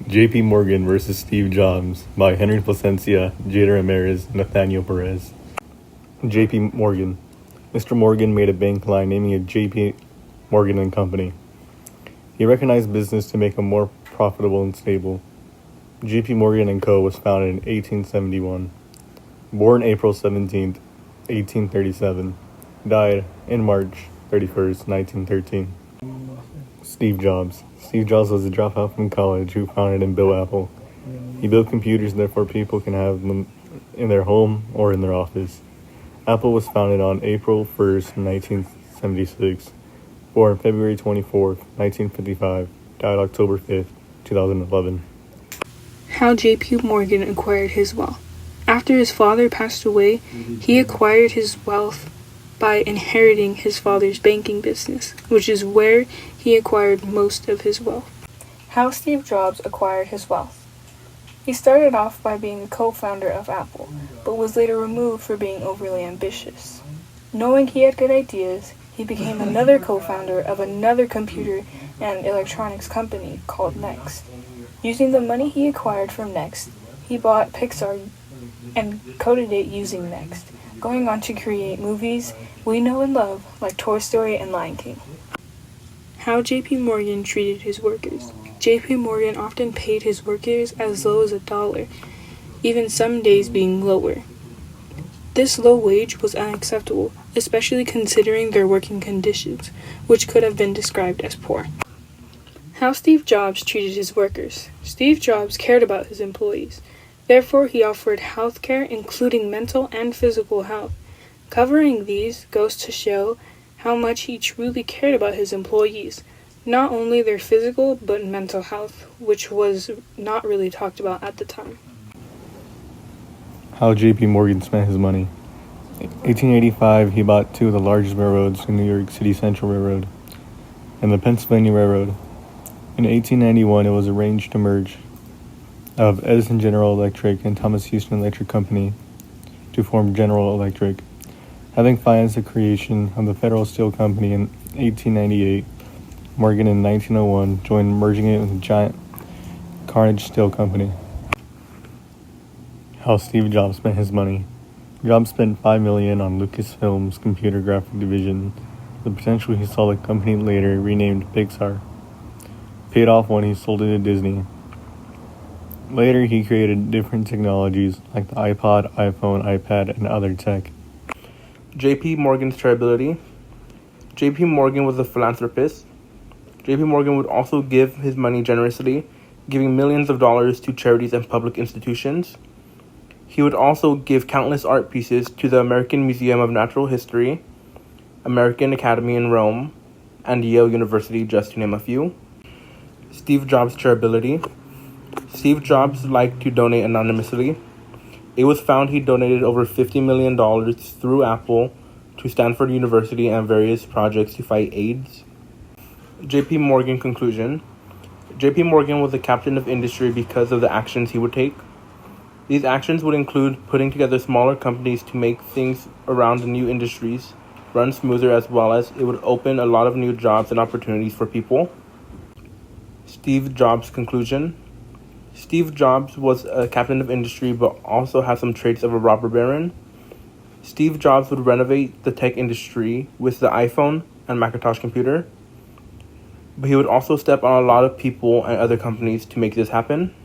J.P. Morgan versus Steve Jobs by Henry Placencia, Jada Ramirez, Nathaniel Perez. J.P. Morgan. Mr. Morgan made a bank line naming it J.P. Morgan and Company. He recognized business to make it more profitable and stable. J.P. Morgan and Co. was founded in 1871. Born April 17, 1837. Died in March 31st, 1913. Steve Jobs. Steve Jobs was a dropout from college who founded and built Apple. He built computers, therefore people can have them in their home or in their office. Apple was founded on April 1st, 1976. Born February 24th, 1955. Died October 5th, 2011. How J.P. Morgan acquired his wealth. After his father passed away, he acquired his wealth by inheriting his father's banking business, which is where he acquired most of his wealth. How Steve Jobs acquired his wealth. He started off by being a co-founder of Apple, but was later removed for being overly ambitious. Knowing he had good ideas, he became another co-founder of another computer and electronics company called Next. Using the money he acquired from Next, he bought Pixar and coded it using Next, going on to create movies we know and love like Toy Story and Lion King. How J.P. Morgan treated his workers. J.P. Morgan often paid his workers as low as $1, even some days being lower. This low wage was unacceptable, especially considering their working conditions, which could have been described as poor. How Steve Jobs treated his workers. Steve Jobs cared about his employees. Therefore, he offered health care, including mental and physical health. Covering these goes to show how much he truly cared about his employees, not only their physical but mental health, which was not really talked about at the time. How J.P. Morgan spent his money. In 1885, he bought two of the largest railroads in New York City, Central Railroad and the Pennsylvania Railroad. In 1891, it was arranged to merge of Edison General Electric and Thomas Houston Electric Company to form General Electric. Having financed the creation of the Federal Steel Company in 1898, Morgan in 1901 joined merging it with the giant Carnegie Steel Company. How Steve Jobs spent his money. Jobs spent $5 million on Lucasfilm's computer graphic division. The potential he saw the company later renamed Pixar. Paid off when he sold it to Disney. Later, he created different technologies like the iPod, iPhone, iPad, and other tech. J.P. Morgan's charitability. J.P. Morgan was a philanthropist. J.P. Morgan would also give his money generously, giving millions of dollars to charities and public institutions. He would also give countless art pieces to the American Museum of Natural History, American Academy in Rome, and Yale University, just to name a few. Steve Jobs' charitability. Steve Jobs liked to donate anonymously. It was found he donated over $50 million through Apple to Stanford University and various projects to fight AIDS. J.P. Morgan conclusion. J.P. Morgan was a captain of industry because of the actions he would take. These actions would include putting together smaller companies to make things around the new industries run smoother, as well as it would open a lot of new jobs and opportunities for people. Steve Jobs' conclusion. Steve Jobs was a captain of industry but also had some traits of a robber baron. Steve Jobs would renovate the tech industry with the iPhone and Macintosh computer, but he would also step on a lot of people and other companies to make this happen.